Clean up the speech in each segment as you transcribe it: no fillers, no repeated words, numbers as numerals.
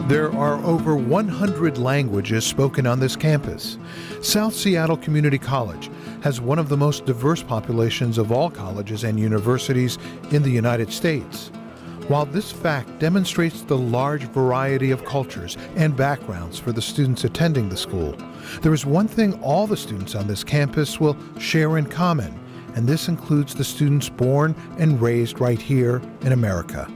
There are over 100 languages spoken on this campus. South Seattle Community College has one of the most diverse populations of all colleges and universities in the United States. While this fact demonstrates the large variety of cultures and backgrounds for the students attending the school, there is one thing all the students on this campus will share in common, and this includes the students born and raised right here in America.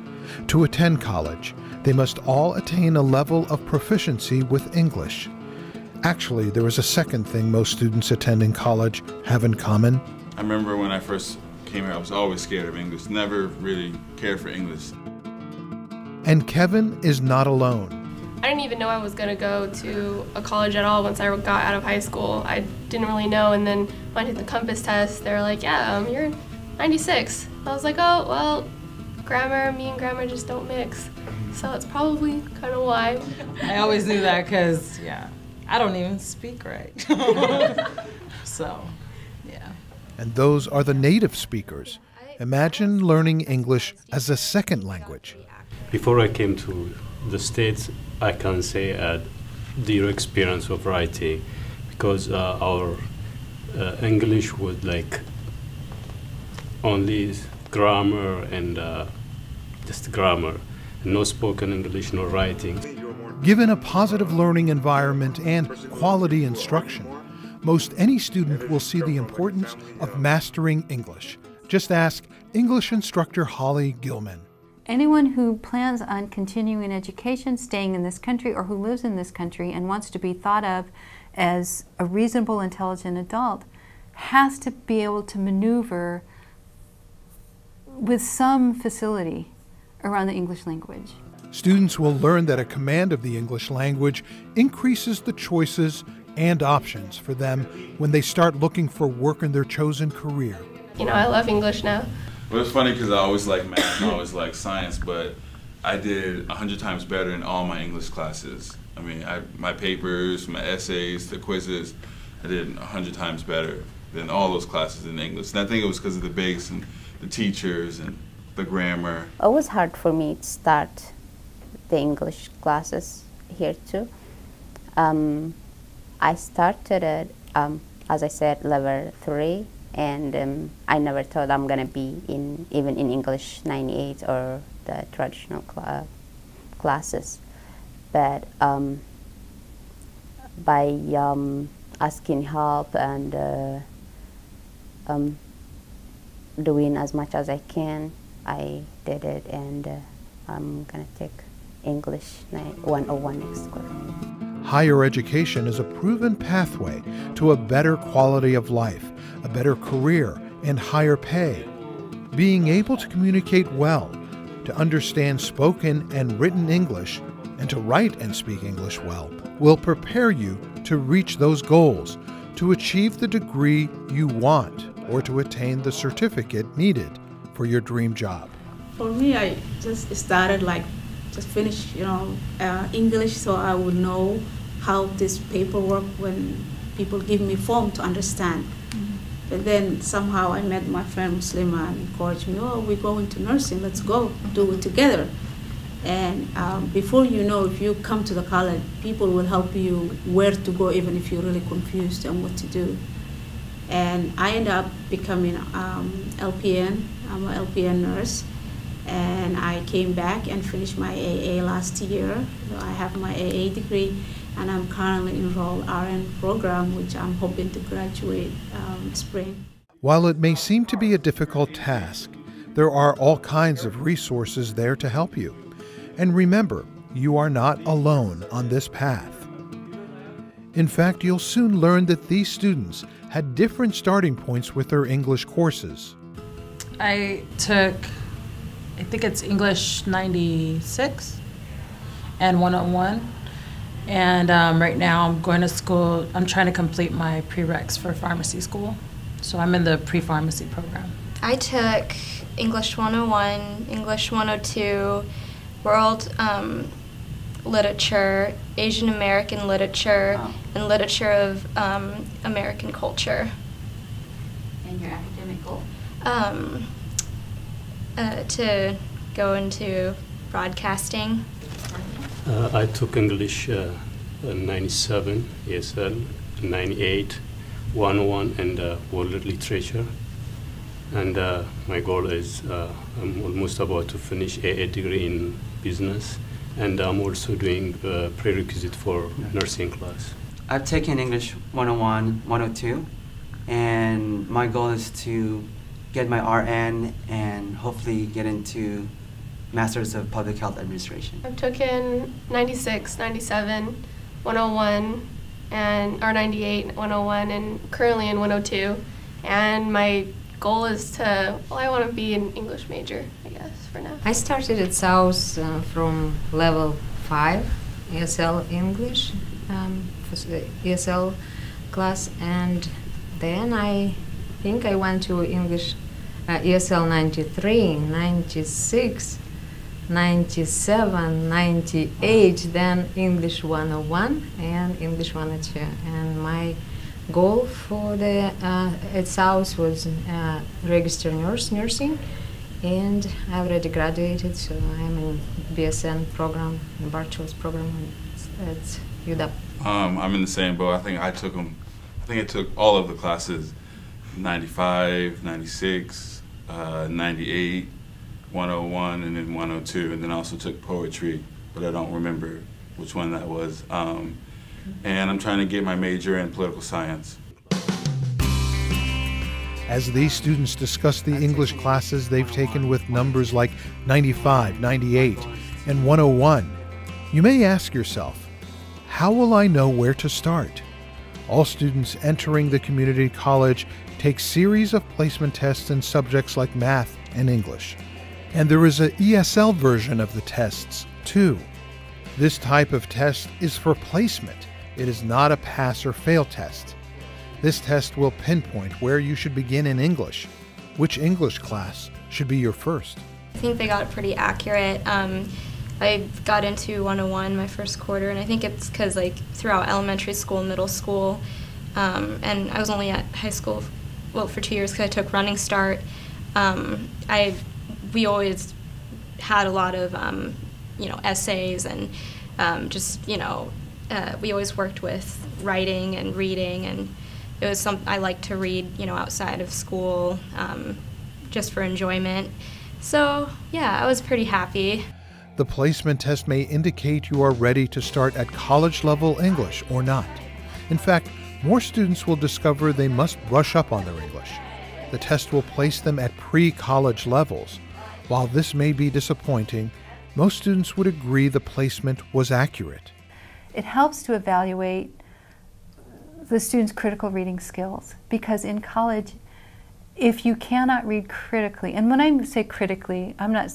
To attend college, they must all attain a level of proficiency with English. Actually, there is a second thing most students attending college have in common. I remember when I first came here, I was always scared of English, never really cared for English. And Kevin is not alone. I didn't even know I was going to go to a college at all once I got out of high school. I didn't really know, and then when I took the compass test, they were like, yeah, you're 96. I was like, oh, well, me and grammar just don't mix. So that's probably kind of why. I always knew that because, yeah, I don't even speak right. So, yeah. And those are the native speakers. Imagine learning English as a second language. Before I came to the States, I can say zero experience of writing because our English was like only grammar and just grammar. No spoken English, no writing. Given a positive learning environment and quality instruction, most any student will see the importance of mastering English. Just ask English instructor Holly Gilman. Anyone who plans on continuing education, staying in this country, or who lives in this country and wants to be thought of as a reasonable, intelligent adult has to be able to maneuver with some facility around the English language. Students will learn that a command of the English language increases the choices and options for them when they start looking for work in their chosen career. You know, I love English now. Well, it's funny because I always liked math and I always liked science, but I did 100 times better in all my English classes. I mean, my papers, my essays, the quizzes, I did 100 times better than all those classes in English. And I think it was because of the base and the teachers and the grammar. It was hard for me to start the English classes here too. I started at, as I said, level 3, and I never thought I'm gonna be even in English 98 or the traditional classes. But by asking help and doing as much as I can, I did it, and I'm gonna take English 101 next quarter. Higher education is a proven pathway to a better quality of life, a better career, and higher pay. Being able to communicate well, to understand spoken and written English, and to write and speak English well will prepare you to reach those goals, to achieve the degree you want, or to attain the certificate needed for your dream job. For me, I just started just finish, English, so I would know how this paperwork when people give me form to understand. But then somehow I met my friend Muslima and encouraged me, oh, we're going to nursing, let's go do it together. And before you know, if you come to the college, people will help you where to go, even if you're really confused on what to do. And I ended up becoming LPN. I'm an LPN nurse. And I came back and finished my AA last year. So I have my AA degree, and I'm currently enrolled RN program, which I'm hoping to graduate spring. While it may seem to be a difficult task, there are all kinds of resources there to help you. And remember, you are not alone on this path. In fact, you'll soon learn that these students had different starting points with their English courses. I took, I think it's English 96 and 101. And right now I'm going to school, I'm trying to complete my prereqs for pharmacy school. So I'm in the pre-pharmacy program. I took English 101, English 102, World literature, Asian American literature, and literature of American culture. And your academic goal? To go into broadcasting. I took English 97 ESL, 98 101, and World Literature. And my goal is I'm almost about to finish AA degree in business, and I'm also doing prerequisite for nursing class. I've taken English 101, 102, and my goal is to get my RN and hopefully get into Masters of Public Health Administration. I've taken 96, 97, 101, or 98, 101, and currently in 102. And my goal is to, well, I want to be an English major, I guess, for now. I started at South from level 5 ESL English, for the ESL class, and then I think I went to English ESL 93, 96, 97, 98, then English 101 and English 102. And my goal for the at South was register nursing, and I already graduated, so I'm in BSN program, in bachelor's program at UW. I'm in the same boat. I think I took all of the classes, 95, 96, 98, 101, and then 102, and then I also took poetry, but I don't remember which one that was. And I'm trying to get my major in political science. As these students discuss the English classes they've taken with numbers like 95, 98, and 101, you may ask yourself, how will I know where to start? All students entering the community college take series of placement tests in subjects like math and English. And there is an ESL version of the tests, too. This type of test is for placement. It is not a pass or fail test. This test will pinpoint where you should begin in English. Which English class should be your first? I think they got it pretty accurate. I got into 101 my first quarter, and I think it's because like throughout elementary school, middle school, and I was only at high school, well, for 2 years because I took Running Start. We always had a lot of essays and we always worked with writing and reading, and it was something I liked to read, outside of school, just for enjoyment. So yeah, I was pretty happy. The placement test may indicate you are ready to start at college-level English or not. In fact, more students will discover they must brush up on their English. The test will place them at pre-college levels. While this may be disappointing, most students would agree the placement was accurate. It helps to evaluate the students' critical reading skills, because in college, if you cannot read critically, and when I say critically, I'm not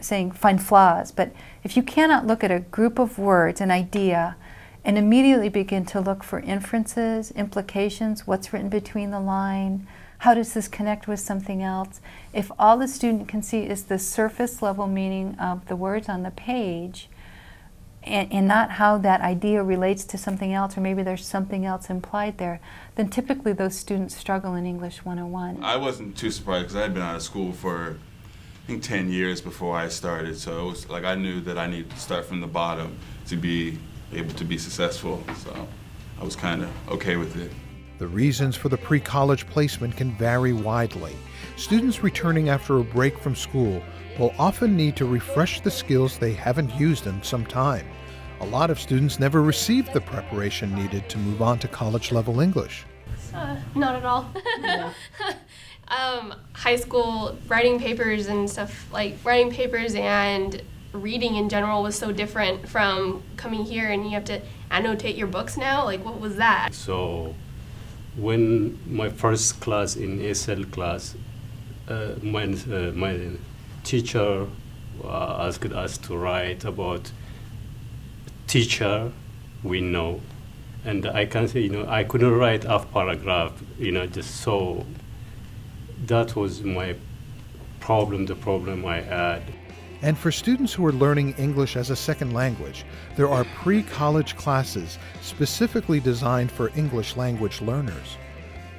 saying find flaws, but if you cannot look at a group of words, an idea, and immediately begin to look for inferences, implications, what's written between the line, how does this connect with something else? If all the student can see is the surface level meaning of the words on the page, and not how that idea relates to something else, or maybe there's something else implied there, then typically those students struggle in English 101. I wasn't too surprised because I had been out of school for, I think, 10 years before I started. So it was like I knew that I needed to start from the bottom to be able to be successful. So I was kind of okay with it. The reasons for the pre-college placement can vary widely. Students returning after a break from school will often need to refresh the skills they haven't used in some time. A lot of students never received the preparation needed to move on to college-level English. Not at all. High school writing papers and stuff, like writing papers and reading in general was so different from coming here and you have to annotate your books now. Like, what was that? So when my first class in ESL class, my teacher asked us to write about teacher we know, and I can say, I couldn't write half paragraph, just so that was my problem, the problem I had. And for students who are learning English as a second language, there are pre-college classes specifically designed for English language learners.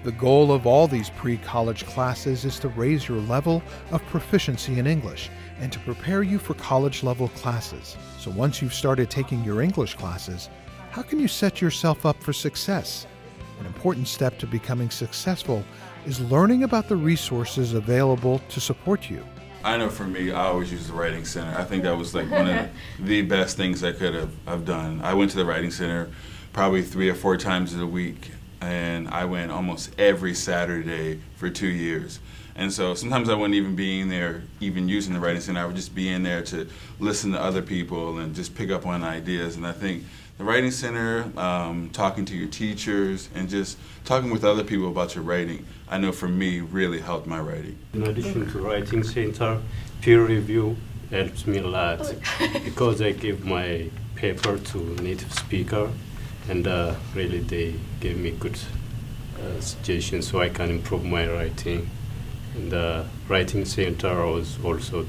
The goal of all these pre-college classes is to raise your level of proficiency in English and to prepare you for college-level classes. So once you've started taking your English classes, how can you set yourself up for success? An important step to becoming successful is learning about the resources available to support you. I know for me, I always use the Writing Center. I think that was like one of the best things I could have done. I went to the Writing Center probably 3 or 4 times a week, and I went almost every Saturday for 2 years. And so sometimes I wouldn't even be in there, even using the Writing Center. I would just be in there to listen to other people and just pick up on ideas. And I think the Writing Center, talking to your teachers, and just talking with other people about your writing, I know for me really helped my writing. In addition to Writing Center, peer review helps me a lot because I give my paper to native speaker, and really they gave me good suggestions so I can improve my writing. And Writing Center was also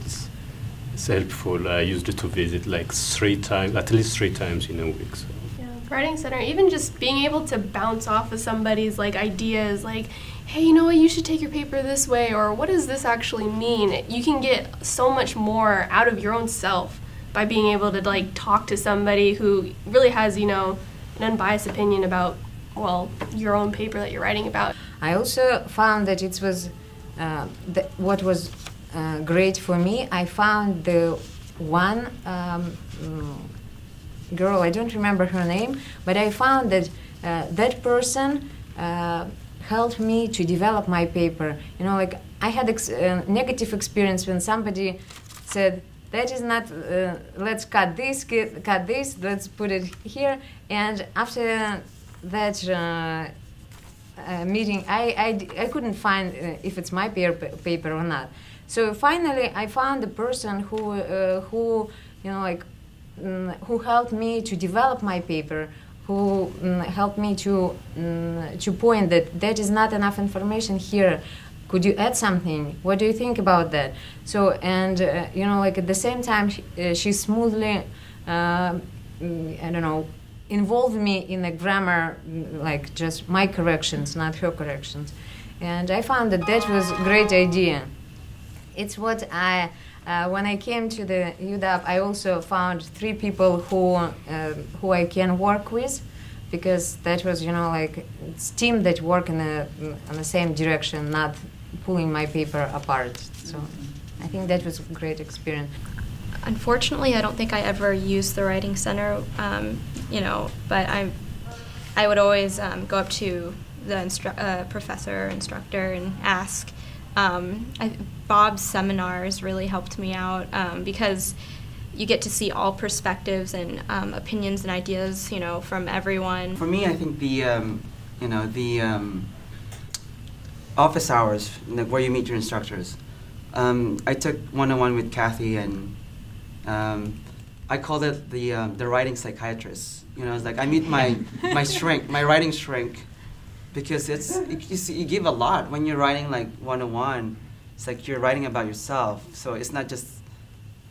it's helpful. I used to visit like 3 times, at least 3 times in a week. So. Yeah, Writing Center, even just being able to bounce off of somebody's like ideas, like, hey, you know what, you should take your paper this way, or what does this actually mean? You can get so much more out of your own self by being able to like talk to somebody who really has, you know, an unbiased opinion about, well, your own paper that you're writing about. I also found that it was what was great for me. I found the one girl, I don't remember her name, but I found that that person helped me to develop my paper. You know, like I had negative experience when somebody said, that is not, let's cut this, let's put it here. And after that meeting, I couldn't find if it's my paper or not. So finally, I found a person who you know, like, who helped me to develop my paper, who helped me to point that is not enough information here. Could you add something? What do you think about that? So, and you know, like at the same time, she smoothly, I don't know, involved me in the grammar, like just my corrections, not her corrections. And I found that that was a great idea. It's what when I came to the UW, I also found 3 people who I can work with, because that was, you know, like it's team that work in the same direction, not pulling my paper apart. So I think that was a great experience. Unfortunately, I don't think I ever used the Writing Center, you know, but I would always go up to the instructor and ask. Bob's seminars really helped me out because you get to see all perspectives and opinions and ideas, you know, from everyone. For me, I think the you know, the office hours, where you meet your instructors. I took one-on-one with Kathy, and I called it the writing psychiatrist. You know, it's like I meet my writing shrink, because you give a lot when you're writing like one-on-one. It's like you're writing about yourself, so it's not just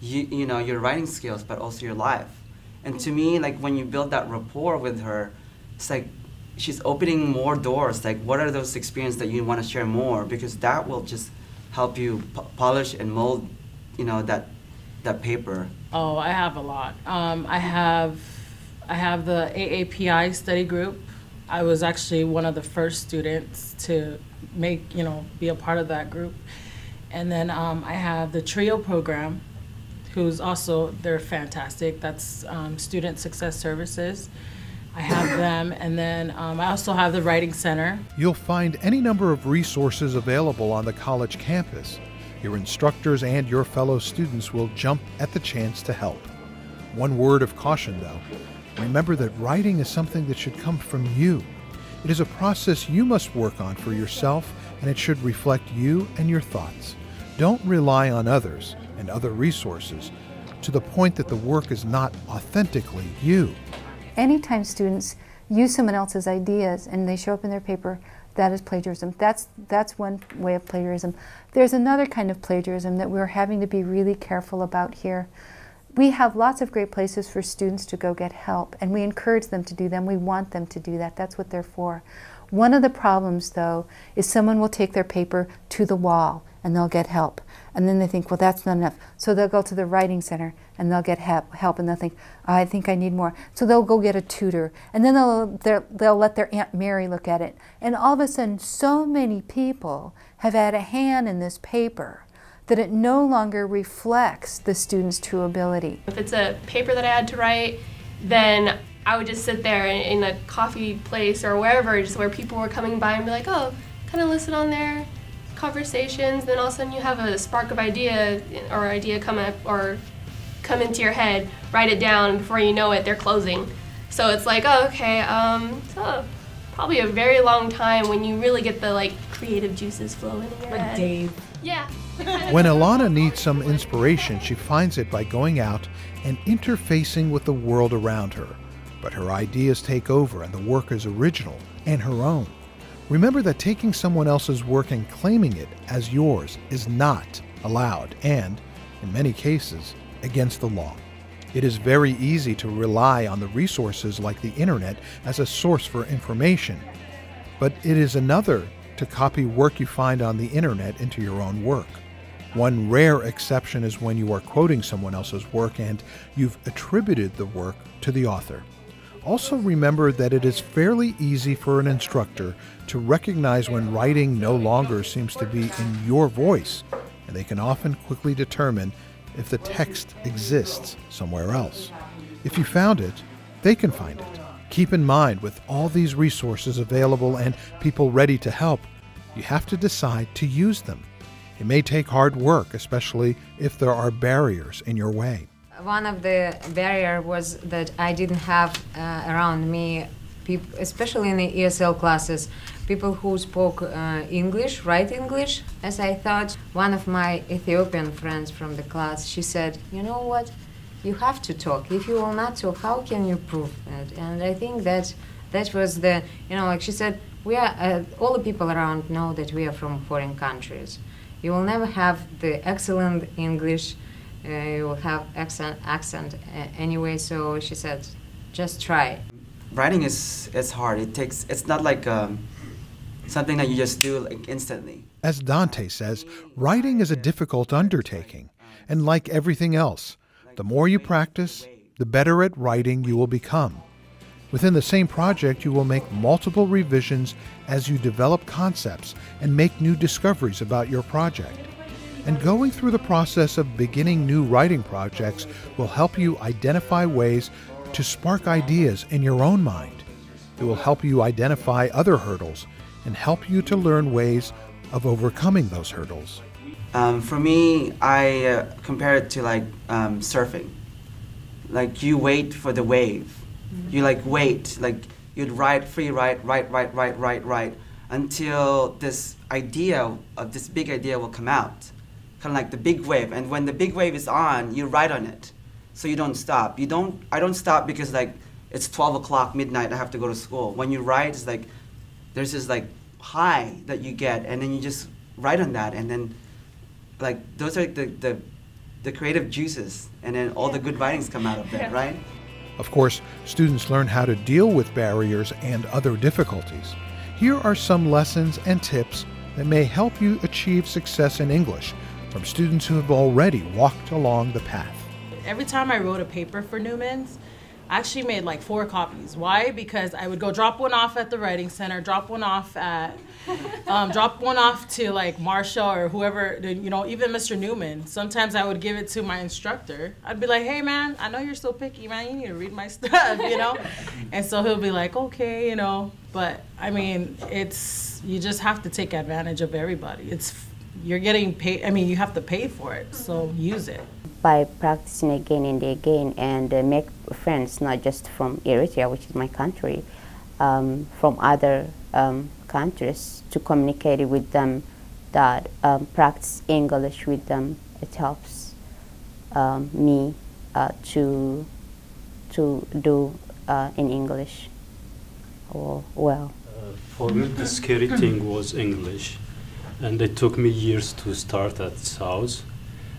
you know, your writing skills, but also your life. And to me, like when you build that rapport with her, it's like she's opening more doors. Like, what are those experiences that you want to share more? Because that will just help you polish and mold, you know, that paper. Oh, I have a lot. I have the AAPI study group. I was actually one of the first students to be a part of that group. And then I have the TRIO program, they're fantastic. That's Student Success Services. I have them, and then I also have the Writing Center. You'll find any number of resources available on the college campus. Your instructors and your fellow students will jump at the chance to help. One word of caution, though. Remember that writing is something that should come from you. It is a process you must work on for yourself, and it should reflect you and your thoughts. Don't rely on others and other resources to the point that the work is not authentically you. Anytime students use someone else's ideas and they show up in their paper, That is plagiarism. That's one way of plagiarism. There's another kind of plagiarism that we're having to be really careful about here. We have lots of great places for students to go get help, and we encourage them to do them. We want them to do that. That's what they're for. One of the problems, though, is someone will take their paper to the wall and they'll get help. And then they think, well, that's not enough. So they'll go to the writing center and they'll get help, and they'll think, oh, I think I need more. So they'll go get a tutor, and then they'll let their Aunt Mary look at it. And all of a sudden, so many people have had a hand in this paper that it no longer reflects the student's true ability. If it's a paper that I had to write, then I would just sit there in a coffee place or wherever, just where people were coming by and be like, oh, kind of listen on their conversations. Then all of a sudden you have a spark of idea or idea come up or come into your head, write it down, and before you know it, they're closing. So it's like, oh, okay, so probably a very long time when you really get the creative juices flowing in your head. Like Dave. Yeah. When Alana needs some inspiration, she finds it by going out and interfacing with the world around her. But her ideas take over and the work is original and her own. Remember that taking someone else's work and claiming it as yours is not allowed and, in many cases, against the law. It is very easy to rely on the resources like the internet as a source for information, but it is another to copy work you find on the internet into your own work. One rare exception is when you are quoting someone else's work and you've attributed the work to the author. Also remember that it is fairly easy for an instructor to recognize when writing no longer seems to be in your voice, and they can often quickly determine if the text exists somewhere else. If you found it, they can find it. Keep in mind, with all these resources available and people ready to help, you have to decide to use them. It may take hard work, especially if there are barriers in your way. One of the barriers was that I didn't have around me, people, especially in the ESL classes, people who spoke English, right English, as I thought. One of my Ethiopian friends from the class, she said, you know what, you have to talk. If you will not talk, how can you prove that? And I think that was the, like she said, we are, all the people around know that we are from foreign countries. You will never have the excellent English, you will have accent anyway, so she said, just try. Writing it's hard. It's not like something that you just do instantly. As Dante says, writing is a difficult undertaking, and like everything else, the more you practice, the better at writing you will become. Within the same project, you will make multiple revisions as you develop concepts and make new discoveries about your project. And going through the process of beginning new writing projects will help you identify ways to spark ideas in your own mind. It will help you identify other hurdles and help you to learn ways of overcoming those hurdles. For me, I compare it to surfing. Like you wait for the wave. You wait, you'd write until this big idea will come out. Kind of like the big wave. And when the big wave is on, you write on it. So you don't stop. I don't stop because it's 12 o'clock, midnight, I have to go to school. When you write, it's there's this high that you get, and then you just write on that, and then those are the creative juices, and then all the good writings come out of that, right? Of course, students learn how to deal with barriers and other difficulties. Here are some lessons and tips that may help you achieve success in English from students who have already walked along the path. Every time I wrote a paper for Newman's, I actually made 4 copies. Why? Because I would go drop one off at the writing center, drop one off to Marsha or whoever, even Mr. Newman. Sometimes I would give it to my instructor. I'd be like, hey man, I know you're so picky, man, you need to read my stuff, And so he'll be like, okay, But I mean, you just have to take advantage of everybody. You're getting paid, you have to pay for it, so use it. By practicing again and again and make friends, not just from Eritrea, which is my country, from other countries, to communicate with them, that practice English with them. It helps me to do in English well. for me, the scary thing was English. And it took me years to start at South.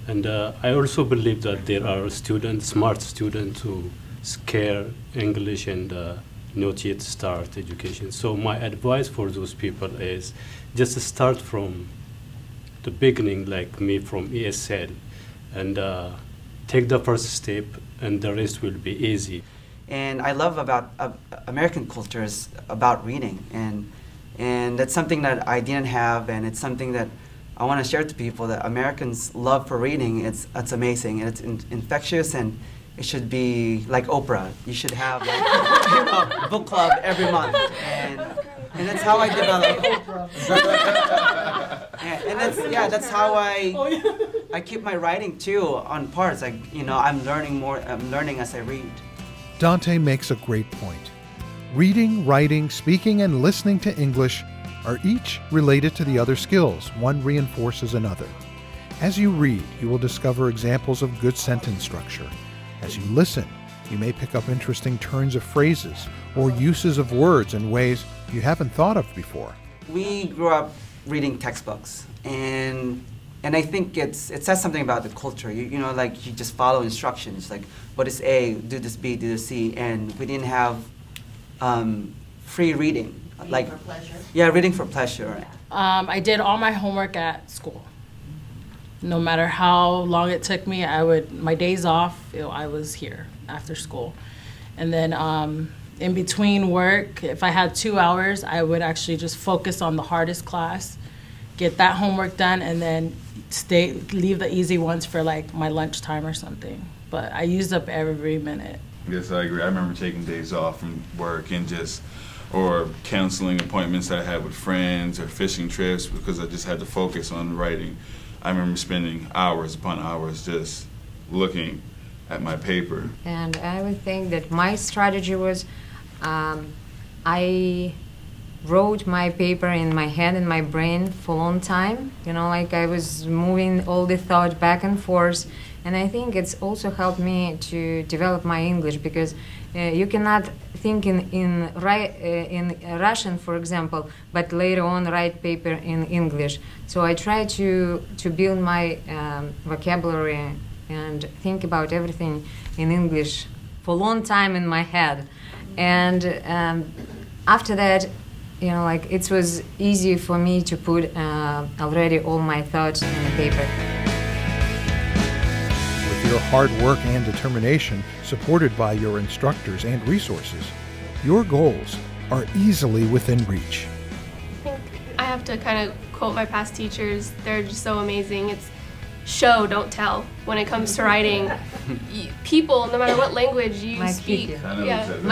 And I also believe that there are students, smart students, who scare English and not yet start education. So my advice for those people is just start from the beginning, like me from ESL, and take the first step, and the rest will be easy. And I love about American culture is about reading, and that's something that I didn't have, and it's something that I want to share to people, that Americans' love for reading, it's amazing, and it's infectious, and it should be like Oprah. You should have like, book club every month, and that's how I develop. And that's how I keep my writing too on parts. Like I'm learning more. I'm learning as I read. Dante makes a great point. Reading, writing, speaking, and listening to English are each related to the other skills. One reinforces another. As you read, you will discover examples of good sentence structure. As you listen, you may pick up interesting turns of phrases or uses of words in ways you haven't thought of before. We grew up reading textbooks, and I think it says something about the culture. Like you just follow instructions. Like, what is A? Do this B? Do this C? And we didn't have free reading. Reading for pleasure? Yeah, reading for pleasure. I did all my homework at school. No matter how long it took me, my days off, I was here after school. And then in between work, if I had 2 hours, I would actually just focus on the hardest class, get that homework done, and then leave the easy ones for like my lunchtime or something. But I used up every minute. Yes, I agree. I remember taking days off from work and or canceling appointments that I had with friends or fishing trips because I just had to focus on writing. I remember spending hours upon hours just looking at my paper. And I would think that my strategy was I wrote my paper in my head and my brain for a long time. Like I was moving all the thought back and forth. And I think it's also helped me to develop my English, because you cannot think in Russian, for example, but later on write paper in English. So I try to build my vocabulary and think about everything in English for a long time in my head. And after that, like it was easy for me to put already all my thoughts in the paper. With your hard work and determination, supported by your instructors and resources, your goals are easily within reach. I think I have to kind of quote my past teachers. They're just so amazing. It's show, don't tell. When it comes to writing, people, no matter what language you speak, no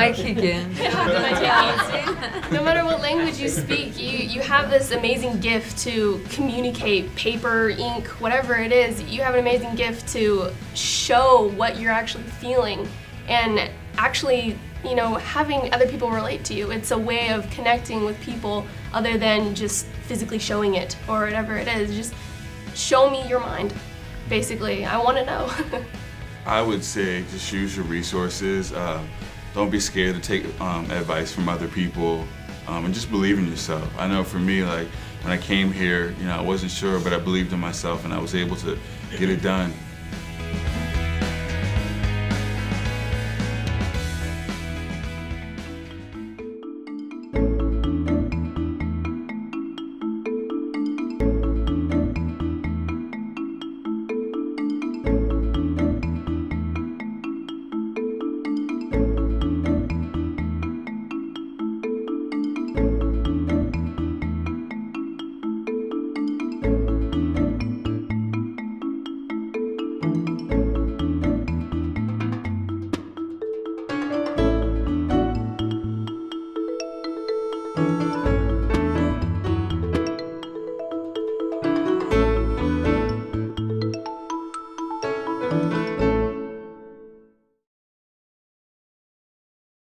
matter what language you speak, you have this amazing gift to communicate. Paper, ink, whatever it is, you have an amazing gift to show what you're actually feeling, and actually, having other people relate to you. It's a way of connecting with people other than just physically showing it or whatever it is. Just show me your mind, basically. I want to know. I would say just use your resources. Don't be scared to take advice from other people, and just believe in yourself. I know for me, like when I came here, I wasn't sure, but I believed in myself and I was able to get it done.